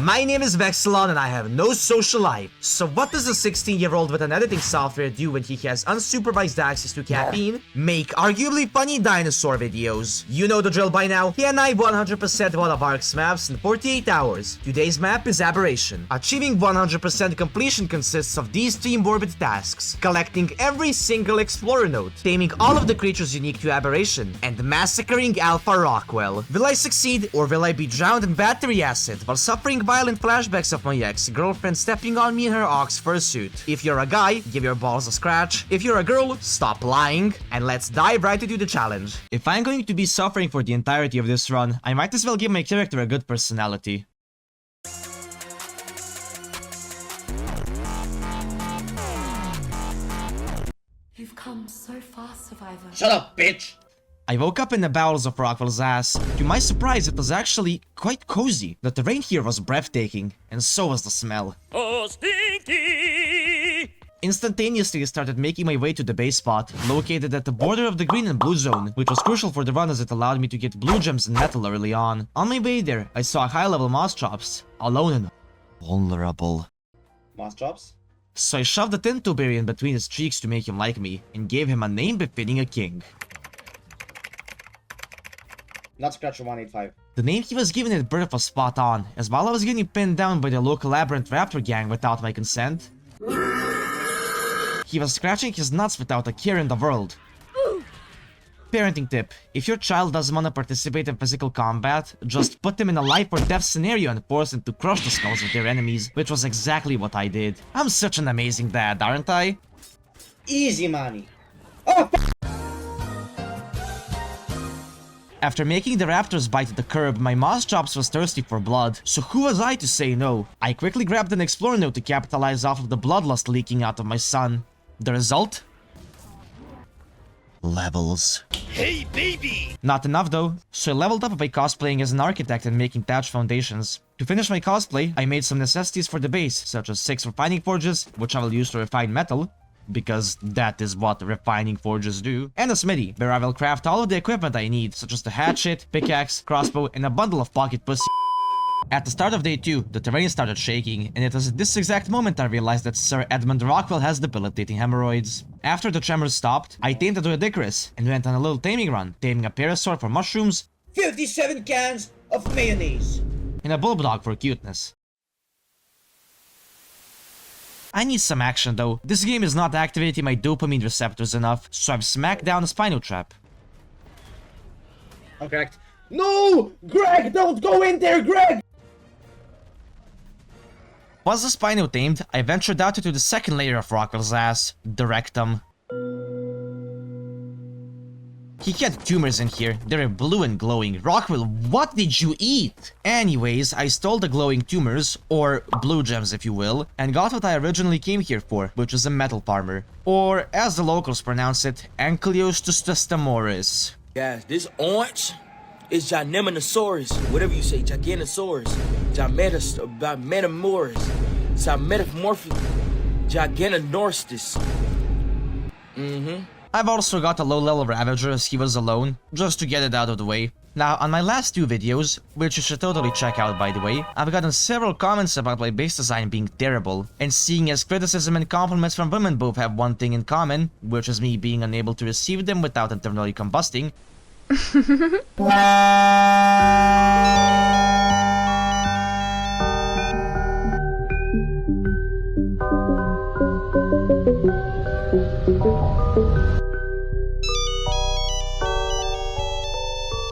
My name is Vexilon and I have no social life. So what does a 16-year-old with an editing software do when he has unsupervised access to caffeine? Make arguably funny dinosaur videos. You know the drill by now. He and I 100% one of ARK's maps in 48 hours. Today's map is Aberration. Achieving 100% completion consists of these 3 morbid tasks: collecting every single explorer note, taming all of the creatures unique to Aberration, and massacring Alpha Rockwell. Will I succeed, or will I be drowned in battery acid while suffering violent flashbacks of my ex-girlfriend stepping on me in her Ox fursuit? If you're a guy, give your balls a scratch. If you're a girl, stop lying, and let's dive right into the challenge. If I'm going to be suffering for the entirety of this run, I might as well give my character a good personality. You've come so far, Survivor. Shut up, bitch! I woke up in the bowels of Rockwell's ass. To my surprise, it was actually quite cozy. The terrain here was breathtaking, and so was the smell. Oh, stinky! Instantaneously, I started making my way to the base spot, located at the border of the green and blue zone, which was crucial for the run as it allowed me to get blue gems and metal early on. On my way there, I saw high-level moss chops, alone and vulnerable. Moss chops? So I shoved a tin tuberian between his cheeks to make him like me, and gave him a name befitting a king. Not Scratcher 185. The name he was given at birth was spot on, as while I was getting pinned down by the local aberrant raptor gang without my consent, he was scratching his nuts without a care in the world. Parenting tip: if your child doesn't want to participate in physical combat, just put them in a life or death scenario and force them to crush the skulls of their enemies, which was exactly what I did. I'm such an amazing dad, aren't I? Easy money. Oh, After making the raptors bite the curb, my moss chops was thirsty for blood, so who was I to say no? I quickly grabbed an explorer note to capitalize off of the bloodlust leaking out of my son. The result? Levels. Hey, baby! Not enough though, so I leveled up by cosplaying as an architect and making thatch foundations. To finish my cosplay, I made some necessities for the base, such as 6 refining forges, which I will use to refine metal, because that is what refining forges do, and a smithy, where I will craft all of the equipment I need, such as the hatchet, pickaxe, crossbow, and a bundle of pocket pussy. At the start of day 2, the terrain started shaking, and it was at this exact moment I realized that Sir Edmund Rockwell has debilitating hemorrhoids. After the tremors stopped, I tamed a Druidicarus and went on a little taming run, taming a parasaur for mushrooms, 57 cans of mayonnaise. and a bulldog for cuteness. I need some action though. This game is not activating my dopamine receptors enough, so I've smacked down a Spino Trap. I'm correct. No! Greg, don't go in there, Greg! Once the Spino tamed, I ventured out into the second layer of Rockwell's ass, the rectum. He had tumors in here. They were blue and glowing. Rockwell, what did you eat? Anyways, I stole the glowing tumors, or blue gems if you will, and got what I originally came here for, which is a metal farmer. Or, as the locals pronounce it, Ankylos testamoris. Guys, this orange is Gigantosaurus, whatever you say, Gigantosaurus, Metamorphs, Metamorphic, Giganorstis. I've also got a low-level Ravager as he was alone, just to get it out of the way. Now, on my last 2 videos, which you should totally check out by the way, I've gotten several comments about my base design being terrible, and seeing as criticism and compliments from women both have one thing in common, which is me being unable to receive them without internally combusting.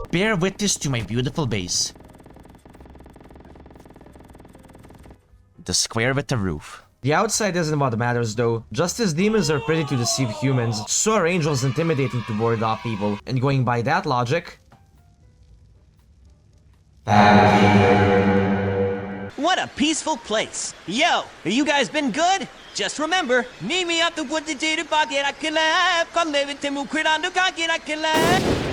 Bear witness to my beautiful base. The square with the roof. The outside isn't what matters though, just as demons are pretty to deceive humans, so are angels intimidating to ward off evil, and going by that logic... What a peaceful place. Yo, have you guys been good? Just remember, meet me at the wood to do the pocket I can laugh. Come live it, Timu quit on the pocket I can laugh.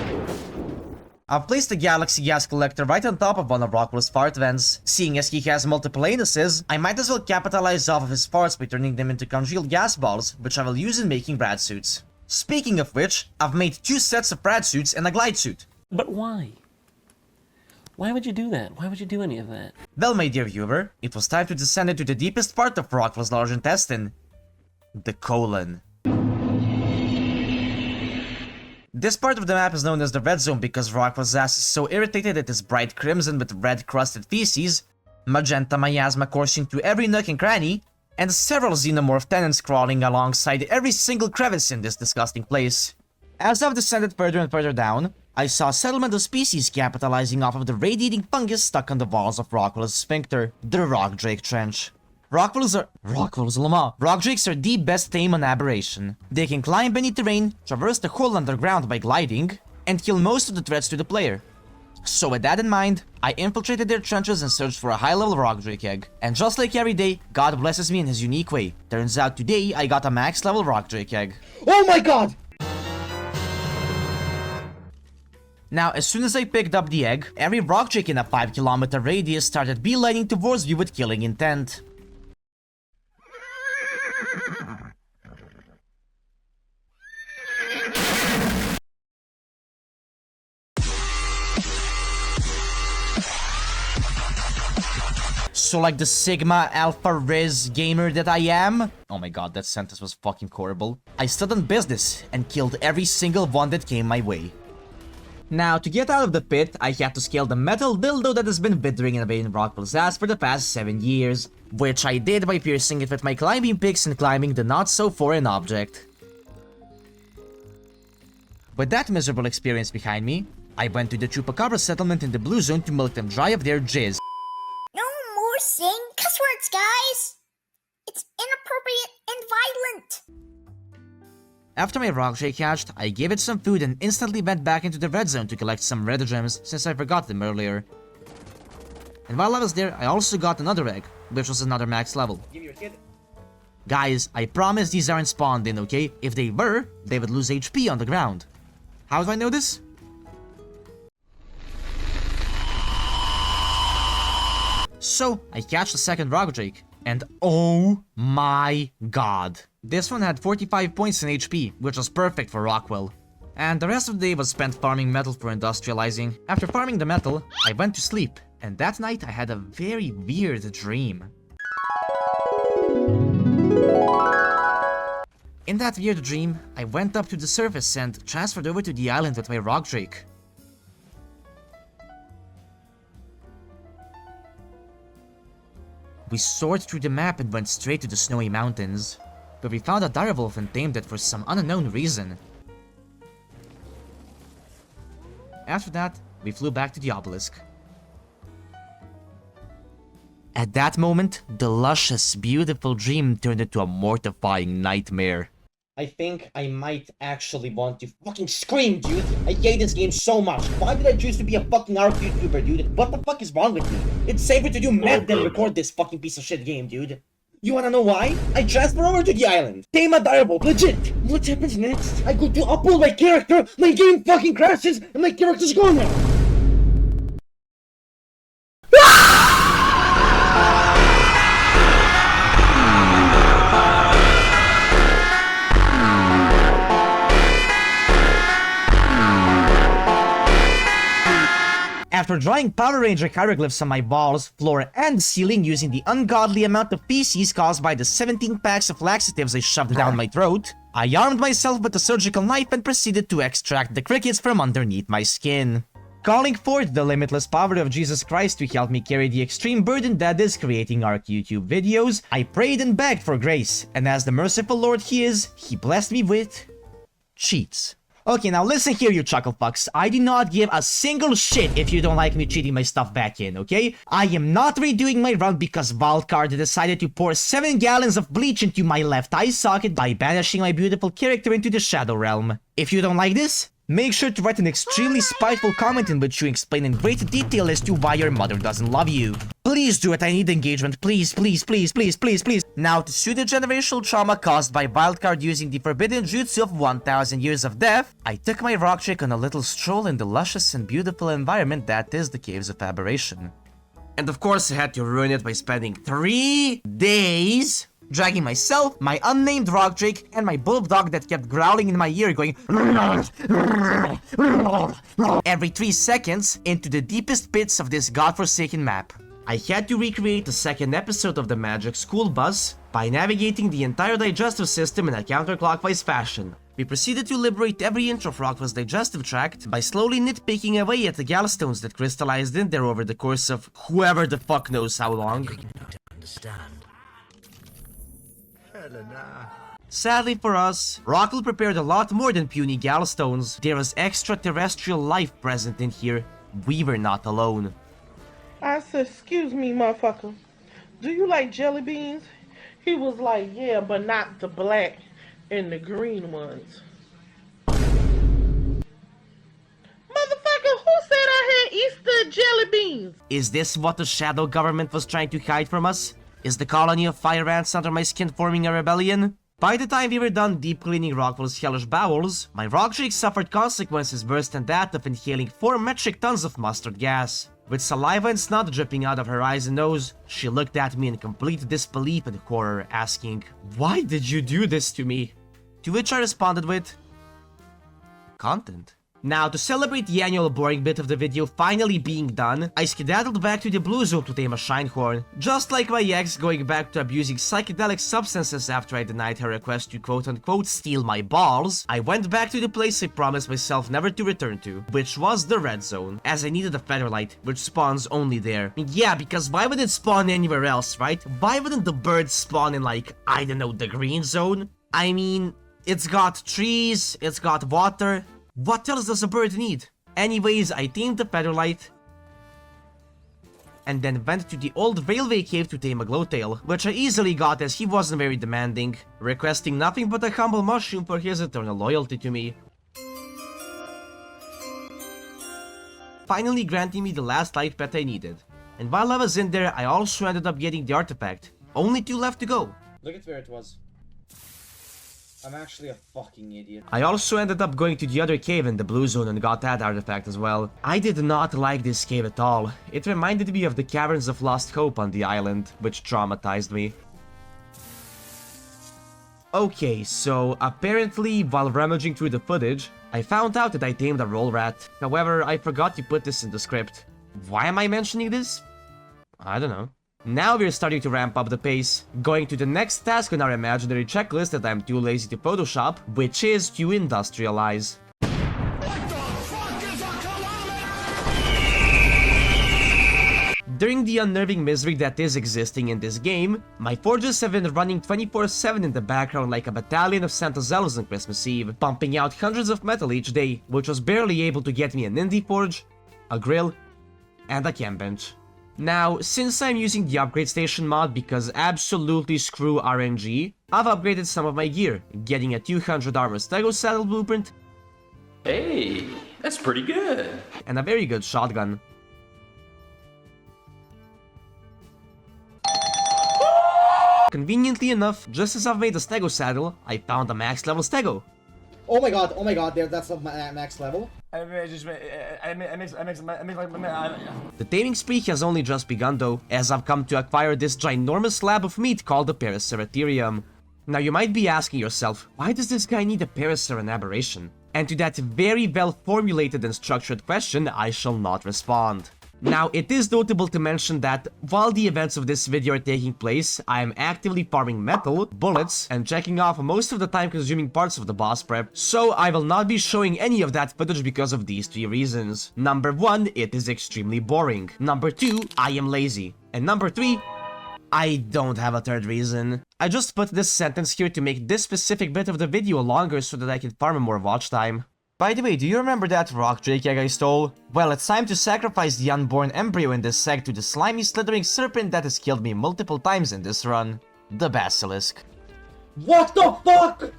I've placed the galaxy gas collector right on top of one of Rockwell's fart vents. Seeing as he has multiple anuses, I might as well capitalize off of his farts by turning them into congealed gas balls, which I will use in making rad suits. Speaking of which, I've made 2 sets of rad suits and a glide suit. But why? Why would you do that? Why would you do any of that? Well, my dear viewer, it was time to descend into the deepest part of Rockwell's large intestine. The colon. This part of the map is known as the Red Zone because Rockwell's ass is so irritated it is bright crimson with red crusted feces, magenta miasma coursing through every nook and cranny, and several xenomorph tenants crawling alongside every single crevice in this disgusting place. As I've descended further and further down, I saw a settlement of species capitalizing off of the radiating fungus stuck on the walls of Rockwell's sphincter, the Rock Drake Trench. Rock drakes are the best tame on Aberration. They can climb beneath the rain, traverse the whole underground by gliding, and kill most of the threats to the player. So with that in mind, I infiltrated their trenches and searched for a high-level rock drake egg. And just like every day, God blesses me in his unique way. Turns out today, I got a max-level rock drake egg. Oh my god! Now, as soon as I picked up the egg, every rock drake in a 5-kilometer radius started beelining towards me with killing intent. So like the Sigma Alpha Riz gamer that I am, oh my god, that sentence was fucking horrible, I stood on business and killed every single one that came my way. Now, to get out of the pit, I had to scale the metal dildo that has been withering and invading Rockwell's ass for the past 7 years, which I did by piercing it with my climbing picks and climbing the not-so-foreign object. With that miserable experience behind me, I went to the Chupacabra settlement in the Blue Zone to milk them dry of their jizz. No more saying cuss words, guys! It's inappropriate and violent! After my rock drake hatched, I gave it some food and instantly went back into the red zone to collect some red gems since I forgot them earlier. And while I was there, I also got another egg, which was another max level. Give me your kid. Guys, I promise these aren't spawned in, okay? If they were, they would lose HP on the ground. How do I know this? So, I catch the second rock drake, and oh my god. This one had 45 points in HP, which was perfect for Rockwell. And the rest of the day was spent farming metal for industrializing. After farming the metal, I went to sleep, and that night I had a very weird dream. In that weird dream, I went up to the surface and transferred over to the island with my rock drake. We soared through the map and went straight to the snowy mountains, but we found a direwolf and tamed it for some unknown reason. After that, we flew back to the obelisk. At that moment, the luscious, beautiful dream turned into a mortifying nightmare. I think I might actually want to fucking scream, dude. I hate this game so much. Why did I choose to be a fucking ARK YouTuber, dude? What the fuck is wrong with me? It's safer to do meth than record this fucking piece of shit game, dude. You wanna know why? I transfer over to the island. Tame a direwolf, legit. What happens next? I go to upload my character, my game fucking crashes, and my character's gone now. After drawing Power Ranger hieroglyphs on my walls, floor, and ceiling using the ungodly amount of feces caused by the 17 packs of laxatives I shoved down my throat, I armed myself with a surgical knife and proceeded to extract the crickets from underneath my skin. Calling forth the limitless power of Jesus Christ to help me carry the extreme burden that is creating ARK YouTube videos, I prayed and begged for grace, and as the merciful Lord he is, he blessed me with cheats. Okay, now listen here, you chuckle fucks. I do not give a single shit if you don't like me cheating my stuff back in, okay? I am not redoing my run because Valcard decided to pour 7 gallons of bleach into my left eye socket by banishing my beautiful character into the Shadow Realm. If you don't like this, make sure to write an extremely spiteful comment in which you explain in great detail as to why your mother doesn't love you. Please do it, I need engagement, please, please, please, please, please, please. Now, to soothe the generational trauma caused by Wildcard using the forbidden jutsu of 1000 years of death, I took my rock trick on a little stroll in the luscious and beautiful environment that is the Caves of Aberration. And of course, I had to ruin it by spending 3 days dragging myself, my unnamed rock drake, and my bulldog that kept growling in my ear going every 3 seconds into the deepest pits of this godforsaken map. I had to recreate the second episode of the Magic School Bus by navigating the entire digestive system in a counterclockwise fashion. We proceeded to liberate every inch of Rockwell's digestive tract by slowly nitpicking away at the gallstones that crystallized in there over the course of whoever the fuck knows how long. Sadly for us, Rockwell prepared a lot more than puny gallstones. There was extraterrestrial life present in here. We were not alone. I said, excuse me, motherfucker. Do you like jelly beans? He was like, yeah, but not the black and the green ones. Motherfucker, who said I had Easter jelly beans? Is this what the shadow government was trying to hide from us? Is the colony of fire ants under my skin forming a rebellion? By the time we were done deep cleaning Rockwell's hellish bowels, my rock drake suffered consequences worse than that of inhaling 4 metric tons of mustard gas. With saliva and snot dripping out of her eyes and nose, she looked at me in complete disbelief and horror, asking, "Why did you do this to me?" To which I responded with, "Content." Now, to celebrate the annual boring bit of the video finally being done, I skedaddled back to the Blue Zone to tame a Shinehorn. Just like my ex going back to abusing psychedelic substances after I denied her request to quote-unquote steal my balls, I went back to the place I promised myself never to return to, which was the Red Zone, as I needed a featherlight, which spawns only there. Yeah, because why would it spawn anywhere else, right? Why wouldn't the birds spawn in like, I don't know, the Green Zone? I mean, it's got trees, it's got water. What else does a bird need? Anyways, I tamed the featherlight and then went to the old railway cave to tame a glowtail, which I easily got as he wasn't very demanding, requesting nothing but a humble mushroom for his eternal loyalty to me. Finally granting me the last light pet I needed. And while I was in there, I also ended up getting the artifact. Only 2 left to go. Look at where it was. I'm actually a fucking idiot. I also ended up going to the other cave in the Blue Zone and got that artifact as well. I did not like this cave at all. It reminded me of the Caverns of Lost Hope on the island, which traumatized me. Okay, so apparently while rummaging through the footage, I found out that I tamed a roll rat. However, I forgot to put this in the script. Why am I mentioning this? I don't know. Now we're starting to ramp up the pace, going to the next task on our imaginary checklist that I'm too lazy to Photoshop, which is to industrialize. During the unnerving misery that is existing in this game, my forges have been running 24/7 in the background like a battalion of Santa's elves on Christmas Eve, pumping out hundreds of metal each day, which was barely able to get me an indie forge, a grill, and a chem bench. Now, since I'm using the upgrade station mod because absolutely screw RNG, I've upgraded some of my gear, getting a 200 armor stego saddle blueprint, Hey, that's pretty good. and a very good shotgun. Conveniently enough, just as I've made the stego saddle, I found a max level stego. Oh my god, there, that's max level. The taming spree has only just begun though, as I've come to acquire this ginormous slab of meat called the Paraceratherium. Now you might be asking yourself, why does this guy need a Paracera and Aberration? And to that very well formulated and structured question, I shall not respond. Now, it is notable to mention that while the events of this video are taking place, I am actively farming metal, bullets, and checking off most of the time-consuming parts of the boss prep, so I will not be showing any of that footage because of these 3 reasons. Number 1, it is extremely boring. Number 2, I am lazy. And number 3, I don't have a third reason. I just put this sentence here to make this specific bit of the video longer so that I can farm more watch time. By the way, do you remember that rock drake egg I stole? Well, it's time to sacrifice the unborn embryo in this egg to the slimy slithering serpent that has killed me multiple times in this run. The Basilisk. What the fuck?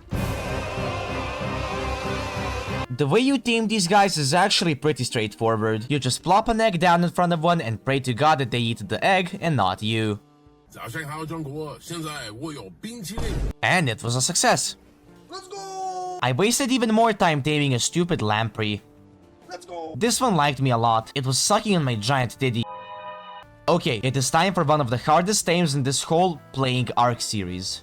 The way you tame these guys is actually pretty straightforward. You just plop an egg down in front of one and pray to God that they eat the egg and not you. And it was a success. Let's go! I wasted even more time taming a stupid lamprey. Let's go! This one liked me a lot. It was sucking on my giant titty. Okay, it is time for one of the hardest tames in this whole playing ARK series.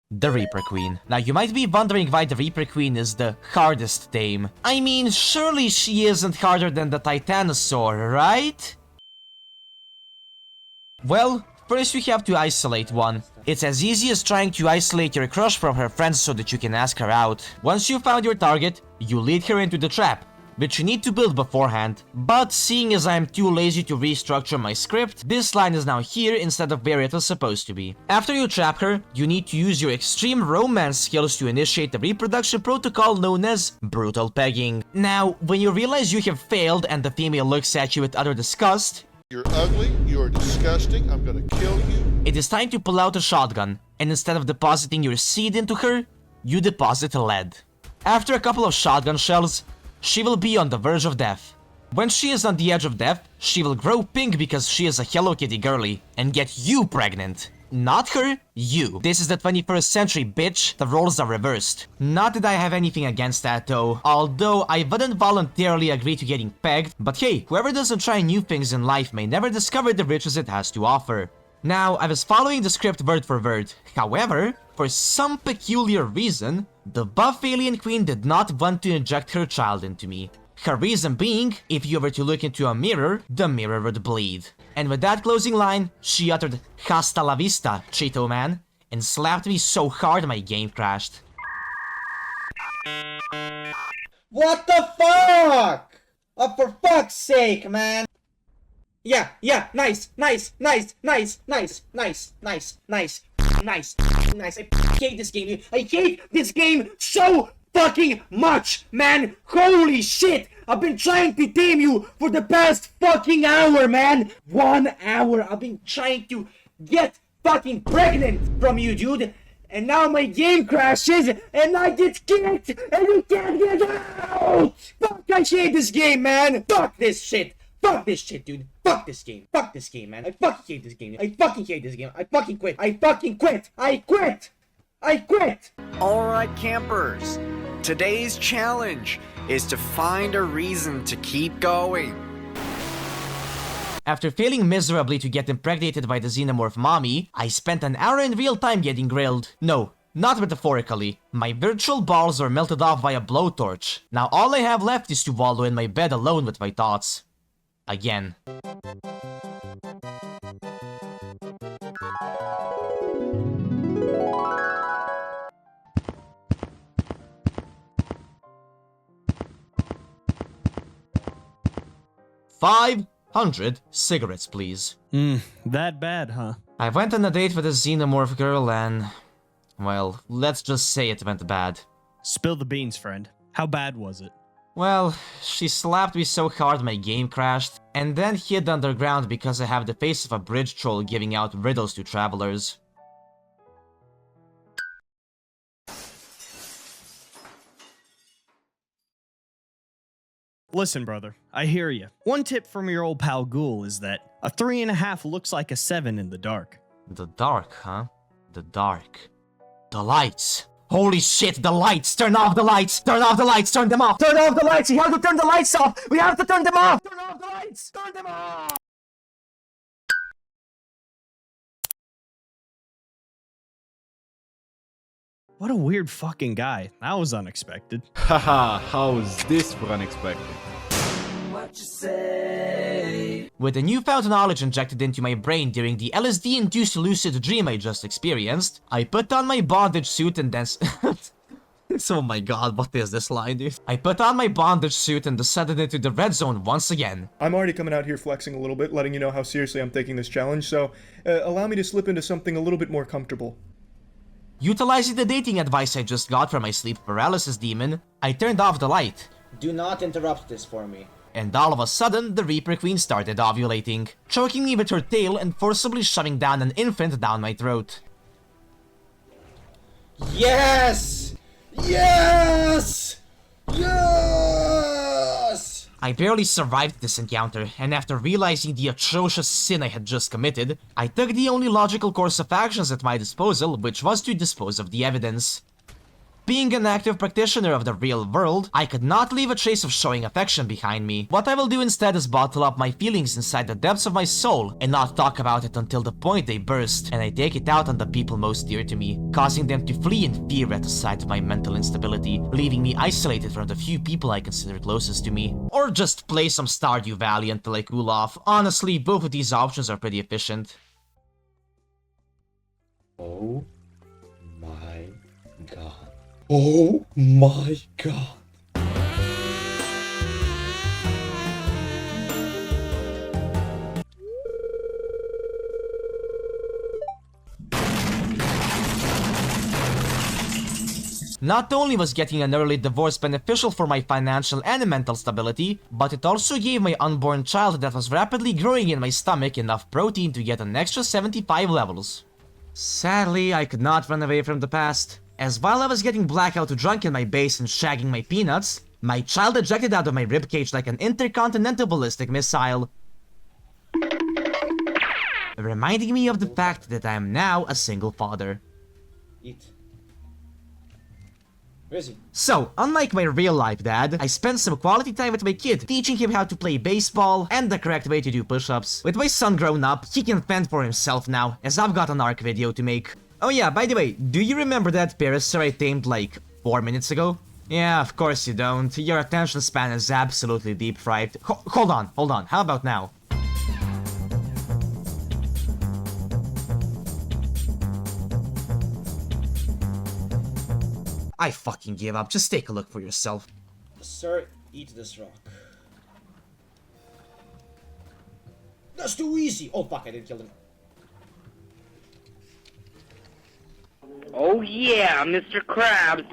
The Reaper Queen. Now, you might be wondering why the Reaper Queen is the hardest tame. I mean, surely she isn't harder than the Titanosaur, right? Well, first you have to isolate one. It's as easy as trying to isolate your crush from her friends so that you can ask her out. Once you found your target, you lead her into the trap, which you need to build beforehand. But seeing as I'm too lazy to restructure my script, this line is now here instead of where it was supposed to be. After you trap her, you need to use your extreme romance skills to initiate the reproduction protocol known as brutal pegging. Now, when you realize you have failed and the female looks at you with utter disgust, "You're ugly, you are disgusting, I'm gonna kill you," it is time to pull out a shotgun, and instead of depositing your seed into her, you deposit lead. After a couple of shotgun shells, she will be on the verge of death. When she is on the edge of death, she will grow pink because she is a Hello Kitty girly and get you pregnant. Not her, you. This is the 21st century, bitch. The roles are reversed. Not that I have anything against that though, although I wouldn't voluntarily agree to getting pegged, but hey, whoever doesn't try new things in life may never discover the riches it has to offer. Now, I was following the script word for word. However, for some peculiar reason, the buff alien queen did not want to inject her child into me. Her reason being, if you were to look into a mirror, the mirror would bleed. And with that closing line, she uttered "Hasta la vista, Cheeto man," and slapped me so hard my game crashed. What the fuck? Oh, for fuck's sake, man. Yeah, nice. I hate this game, dude. I hate this game so fucking much, man. Holy shit. I've been trying to tame you for the past fucking hour, man. 1 hour. I've been trying to get fucking pregnant from you, dude. And now my game crashes and I get kicked and you can't get out. Fuck, I hate this game, man. Fuck this shit. Fuck this shit, dude. Fuck this game. Fuck this game, man. I fucking hate this game. I fucking hate this game. I fucking quit. I fucking quit. I quit. I quit. Alright, campers. Today's challenge is to find a reason to keep going. After failing miserably to get impregnated by the xenomorph mommy, I spent an hour in real time getting grilled. No, not metaphorically. My virtual balls are melted off by a blowtorch. Now all I have left is to wallow in my bed alone with my thoughts. Again. $500 cigarettes, please. That bad, huh? I went on a date with a xenomorph girl and... well, let's just say it went bad. Spill the beans, friend. How bad was it? Well, she slapped me so hard my game crashed, and then hid underground because I have the face of a bridge troll giving out riddles to travelers. Listen, brother, I hear you. One tip from your old pal Ghoul is that a 3.5 looks like a 7 in the dark. The dark, huh? The dark. The lights. Holy shit, the lights! Turn off the lights! Turn off the lights! Turn them off! Turn off the lights! We have to turn the lights off! We have to turn them off! Turn off the lights! Turn them off! What a weird fucking guy. That was unexpected. Haha, how is this for unexpected? What you say? With the newfound knowledge injected into my brain during the LSD-induced lucid dream I just experienced, I put on my bondage suit and then... oh my god, what is this line, dude? I put on my bondage suit and descended into the red zone once again. I'm already coming out here flexing a little bit, letting you know how seriously I'm taking this challenge, so allow me to slip into something a little bit more comfortable. Utilizing the dating advice I just got from my sleep paralysis demon, I turned off the light. Do not interrupt this for me. And all of a sudden, the Reaper Queen started ovulating, choking me with her tail and forcibly shoving down an infant down my throat. Yes! Yes! Yes! I barely survived this encounter, and after realizing the atrocious sin I had just committed, I took the only logical course of actions at my disposal, which was to dispose of the evidence. Being an active practitioner of the real world, I could not leave a trace of showing affection behind me. What I will do instead is bottle up my feelings inside the depths of my soul and not talk about it until the point they burst, and I take it out on the people most dear to me, causing them to flee in fear at the sight of my mental instability, leaving me isolated from the few people I consider closest to me. Or just play some Stardew Valley until I cool off. Honestly, both of these options are pretty efficient. Oh my god. Oh my god. Not only was getting an early divorce beneficial for my financial and mental stability, but it also gave my unborn child that was rapidly growing in my stomach enough protein to get an extra 75 levels. Sadly, I could not run away from the past, as while I was getting blackout drunk in my base and shagging my peanuts, my child ejected out of my ribcage like an intercontinental ballistic missile, reminding me of the fact that I am now a single father. Eat. Where is he? So, unlike my real-life dad, I spent some quality time with my kid, teaching him how to play baseball and the correct way to do push-ups. With my son grown up, he can fend for himself now, as I've got an ARK video to make. Oh yeah, by the way, do you remember that Parasaur I tamed like 4 minutes ago? Yeah, of course you don't. Your attention span is absolutely deep-fried. Hold on, how about now? I fucking give up, just take a look for yourself. Sir, eat this rock. That's too easy! Oh fuck, I didn't kill him. Oh yeah, Mr. Krabs!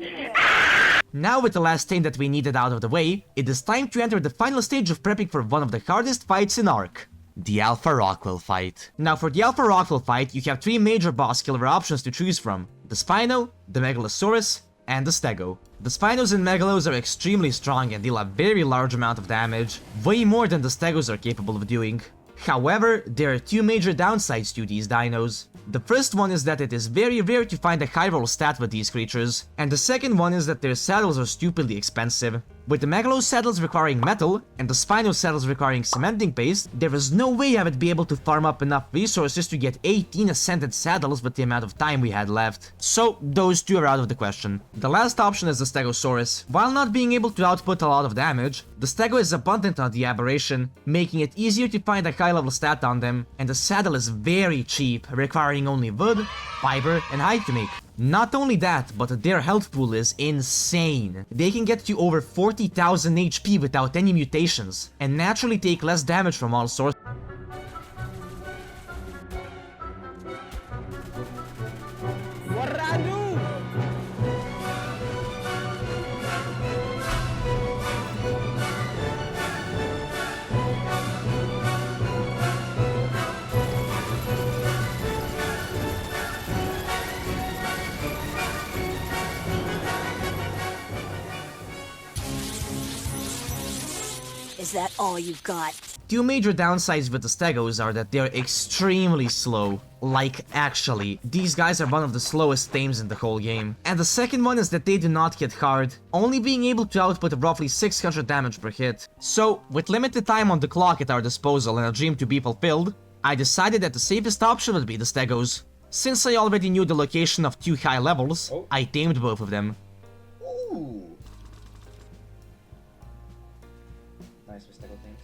Now with the last thing that we needed out of the way, it is time to enter the final stage of prepping for one of the hardest fights in ARK. The Alpha Rockwell fight. Now for the Alpha Rockwell fight, you have 3 major boss killer options to choose from. The Spino, the Megalosaurus, and the Stego. The Spinos and Megalos are extremely strong and deal a very large amount of damage, way more than the Stegos are capable of doing. However, there are 2 major downsides to these dinos. The first one is that it is very rare to find a high roll stat with these creatures, and the second one is that their saddles are stupidly expensive. With the Megalo saddles requiring metal, and the Spino saddles requiring cementing paste, there is no way I would be able to farm up enough resources to get 18 ascended saddles with the amount of time we had left. So, those 2 are out of the question. The last option is the Stegosaurus. While not being able to output a lot of damage, the Stego is abundant on the Aberration, making it easier to find a high level stat on them, and the saddle is very cheap, requiring only wood, fiber, and hide to make. Not only that, but their health pool is insane. They can get to over 40,000 HP without any mutations, and naturally take less damage from all sources. Is that all you've got? 2 major downsides with the Stegos are that they're extremely slow. Like, actually, these guys are one of the slowest tames in the whole game. And the second one is that they do not hit hard, only being able to output roughly 600 damage per hit. So, with limited time on the clock at our disposal and a dream to be fulfilled, I decided that the safest option would be the Stegos. Since I already knew the location of 2 high levels, I tamed both of them. Ooh. Nice with Stego thing.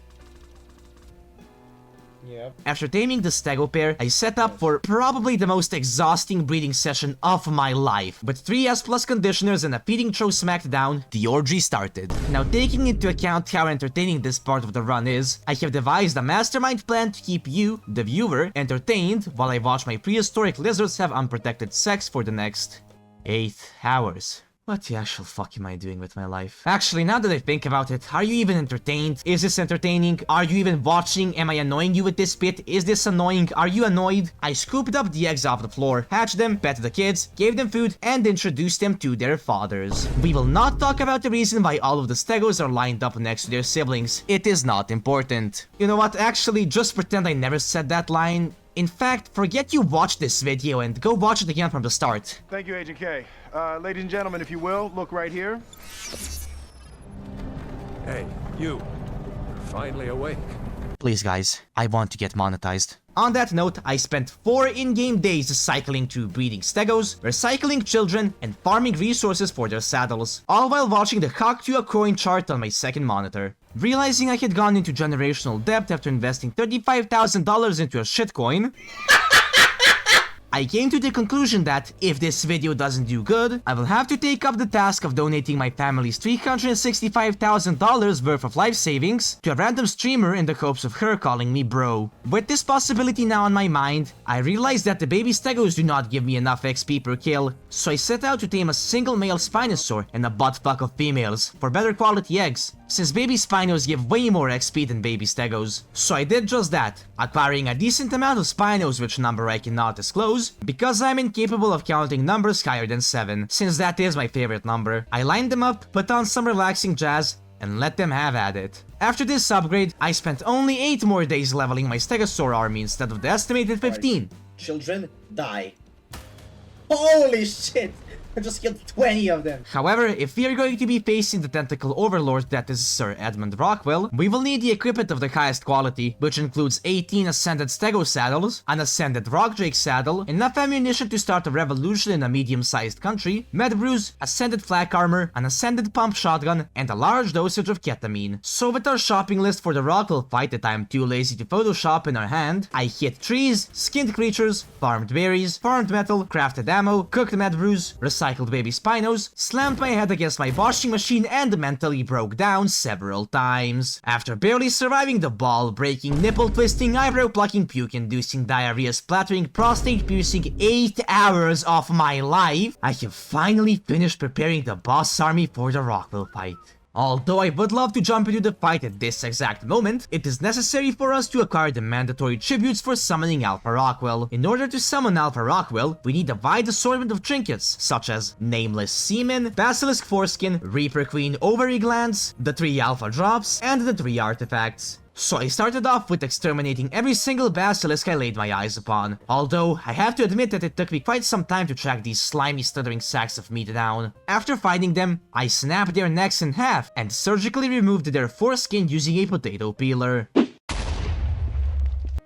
Yep. After taming the Stego pair, I set up for probably the most exhausting breeding session of my life. With 3 S+ conditioners and a feeding trough smacked down, the orgy started. Now, taking into account how entertaining this part of the run is, I have devised a mastermind plan to keep you, the viewer, entertained while I watch my prehistoric lizards have unprotected sex for the next 8 hours. What the actual fuck am I doing with my life? Actually, now that I think about it, are you even entertained? Is this entertaining? Are you even watching? Am I annoying you with this bit? Is this annoying? Are you annoyed? I scooped up the eggs off the floor, hatched them, petted the kids, gave them food, and introduced them to their fathers. We will not talk about the reason why all of the Stegos are lined up next to their siblings. It is not important. You know what? Actually, just pretend I never said that line. In fact, forget you watched this video and go watch it again from the start. Thank you, Agent K. Ladies and gentlemen, if you will, look right here. Hey, you. You're finally awake. Please guys, I want to get monetized. On that note, I spent 4 in-game days cycling through breeding stegos, recycling children, and farming resources for their saddles, all while watching the cock to a coin chart on my second monitor. Realizing I had gone into generational debt after investing $35,000 into a shitcoin, I came to the conclusion that if this video doesn't do good, I will have to take up the task of donating my family's $365,000 worth of life savings to a random streamer in the hopes of her calling me bro. With this possibility now on my mind, I realized that the baby stegos do not give me enough XP per kill, so I set out to tame a single male Spinosaur and a buttfuck of females for better quality eggs, since baby Spinos give way more XP than baby stegos. So I did just that, acquiring a decent amount of Spinos, which number I cannot disclose, because I'm incapable of counting numbers higher than 7, since that is my favorite number. I lined them up, put on some relaxing jazz, and let them have at it. After this upgrade, I spent only 8 more days leveling my Stegosaur army instead of the estimated 15. Children, die. Holy shit! I just killed 20 of them. However, if we are going to be facing the tentacle overlord that is Sir Edmund Rockwell, we will need the equipment of the highest quality, which includes 18 ascended stego saddles, an ascended rockdrake saddle, enough ammunition to start a revolution in a medium-sized country, med brews, ascended flak armor, an ascended pump shotgun, and a large dosage of ketamine. So with our shopping list for the Rockwell fight that I am too lazy to Photoshop in our hand, I hit trees, skinned creatures, farmed berries, farmed metal, crafted ammo, cooked med brews, recycled baby Spinos, slammed my head against my washing machine, and mentally broke down several times. After barely surviving the ball breaking, nipple twisting, eyebrow plucking, puke inducing, diarrhea splattering, prostate piercing 8 hours of my life, I have finally finished preparing the boss army for the Rockwell fight. Although I would love to jump into the fight at this exact moment, it is necessary for us to acquire the mandatory tributes for summoning Alpha Rockwell. In order to summon Alpha Rockwell, we need a wide assortment of trinkets, such as Nameless Semen, Basilisk Foreskin, Reaper Queen Ovary Glands, the 3 Alpha Drops, and the 3 Artifacts. So I started off with exterminating every single basilisk I laid my eyes upon, although I have to admit that it took me quite some time to track these slimy stuttering sacks of meat down. After finding them, I snapped their necks in half and surgically removed their foreskin using a potato peeler.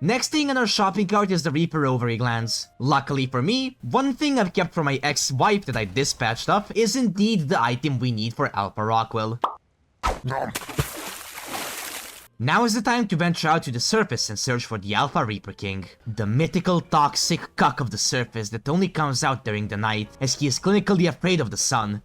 Next thing on our shopping cart is the Reaper Ovary Glands. Luckily for me, one thing I've kept from my ex-wife that I dispatched off is indeed the item we need for Alpha Rockwell. Now is the time to venture out to the surface and search for the Alpha Reaper King, the mythical toxic cuck of the surface that only comes out during the night, as he is clinically afraid of the sun.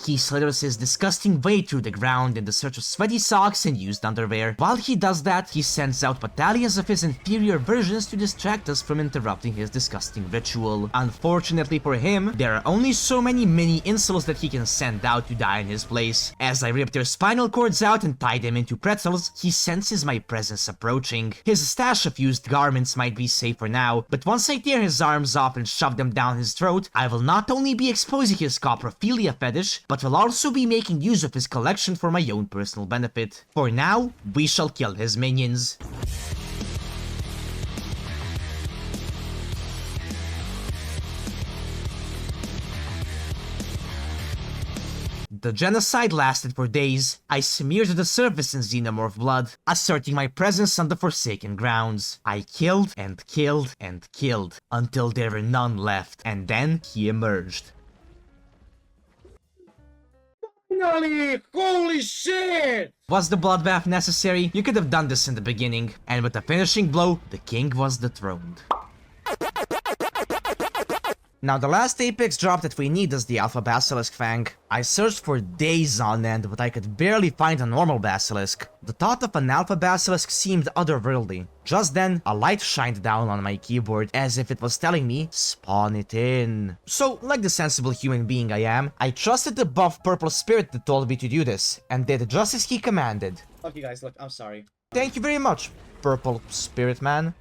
He slithers his disgusting way through the ground in the search of sweaty socks and used underwear. While he does that, he sends out battalions of his inferior versions to distract us from interrupting his disgusting ritual. Unfortunately for him, there are only so many mini insults that he can send out to die in his place. As I rip their spinal cords out and tie them into pretzels, he senses my presence approaching. His stash of used garments might be safe for now, but once I tear his arms off and shove them down his throat, I will not only be exposing his coprophilia fetish, but will also be making use of his collection for my own personal benefit. For now, we shall kill his minions. The genocide lasted for days. I smeared the surface in xenomorph blood, asserting my presence on the forsaken grounds. I killed and killed and killed, until there were none left, and then he emerged. Finally! Holy shit! Was the bloodbath necessary? You could have done this in the beginning, and with the finishing blow, the king was dethroned. Now the last apex drop that we need is the Alpha Basilisk Fang. I searched for days on end, but I could barely find a normal basilisk. The thought of an Alpha Basilisk seemed otherworldly. Just then, a light shined down on my keyboard as if it was telling me, spawn it in. So, like the sensible human being I am, I trusted the buff purple spirit that told me to do this, and did just as he commanded. Okay guys, look, I'm sorry. Thank you very much, purple spirit man.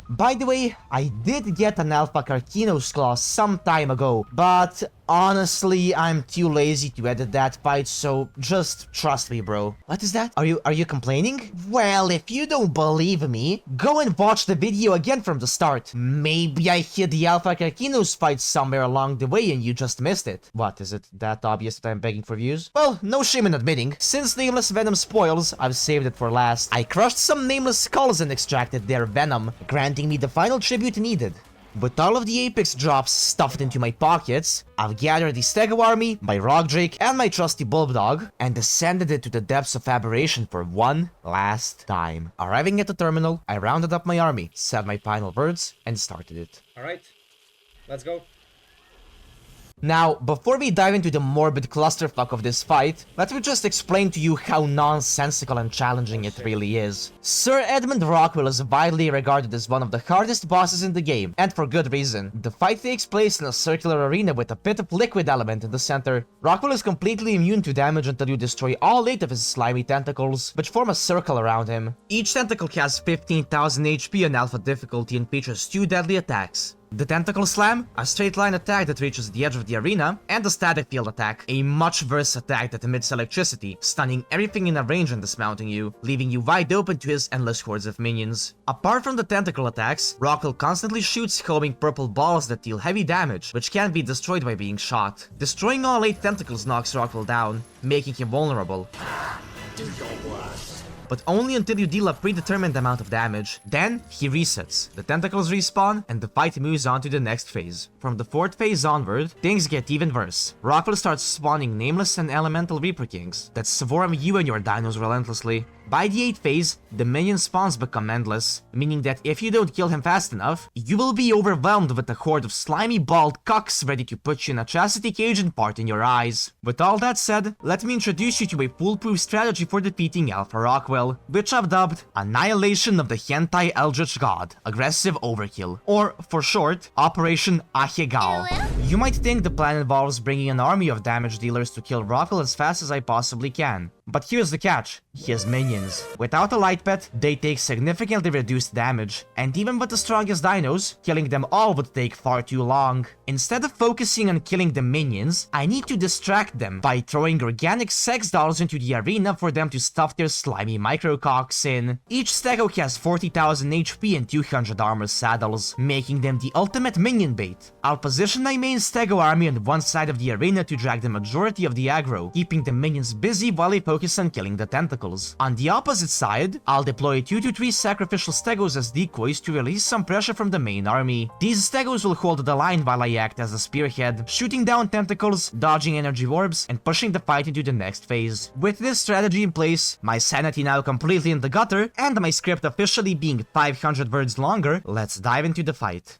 By the way, I did get an Alpha Carcino's Claw some time ago, but Honestly, I'm too lazy to edit that fight, so just trust me, bro. What is that? Are you complaining? Well, if you don't believe me, go and watch the video again from the start. Maybe I hid the Alpha Carcinos fight somewhere along the way and you just missed it. What, is it that obvious that I'm begging for views? Well, no shame in admitting. Since Nameless Venom spoils, I've saved it for last. I crushed some Nameless skulls and extracted their venom, granting me the final tribute needed. With all of the Apex drops stuffed into my pockets, I've gathered the Stego army, my Rock Drake, and my trusty Bulldog, and descended into the depths of Aberration for one last time. Arriving at the terminal, I rounded up my army, said my final words, and started it. Alright, let's go. Now, before we dive into the morbid clusterfuck of this fight, let me just explain to you how nonsensical and challenging it really is. Sir Edmund Rockwell is widely regarded as one of the hardest bosses in the game, and for good reason. The fight takes place in a circular arena with a pit of liquid element in the center. Rockwell is completely immune to damage until you destroy all 8 of his slimy tentacles, which form a circle around him. Each tentacle has 15,000 HP on alpha difficulty and features 2 deadly attacks. The Tentacle Slam, a straight line attack that reaches the edge of the arena, and the Static Field attack, a much worse attack that emits electricity, stunning everything in a range and dismounting you, leaving you wide open to his endless hordes of minions. Apart from the tentacle attacks, Rockwell constantly shoots homing purple balls that deal heavy damage, which can be destroyed by being shot. Destroying all 8 tentacles knocks Rockwell down, making him vulnerable. Do your worst. But only until you deal a predetermined amount of damage. Then, he resets, the tentacles respawn, and the fight moves on to the next phase. From the 4th phase onward, things get even worse. Rockwell starts spawning nameless and elemental Reaper Kings that swarm you and your dinos relentlessly. By the 8th phase, the minion spawns become endless, meaning that if you don't kill him fast enough, you will be overwhelmed with a horde of slimy bald cocks ready to put you in a chastity cage and part in your eyes. With all that said, let me introduce you to a foolproof strategy for defeating Alpha Rockwell, which I've dubbed Annihilation of the Hentai Eldritch God, Aggressive Overkill, or for short, Operation Ahegao. You might think the plan involves bringing an army of damage dealers to kill Rockwell as fast as I possibly can. But here's the catch, he has minions. Without a light pet, they take significantly reduced damage, and even with the strongest dinos, killing them all would take far too long. Instead of focusing on killing the minions, I need to distract them by throwing organic sex dolls into the arena for them to stuff their slimy micrococks in. Each stego has 40,000 HP and 200 armor saddles, making them the ultimate minion bait. I'll position my main stego army on one side of the arena to drag the majority of the aggro, keeping the minions busy while I focus on killing the tentacles. On the opposite side, I'll deploy 2 to 3 sacrificial stegos as decoys to release some pressure from the main army. These stegos will hold the line while I act as a spearhead, shooting down tentacles, dodging energy orbs, and pushing the fight into the next phase. With this strategy in place, my sanity now completely in the gutter, and my script officially being 500 words longer, let's dive into the fight.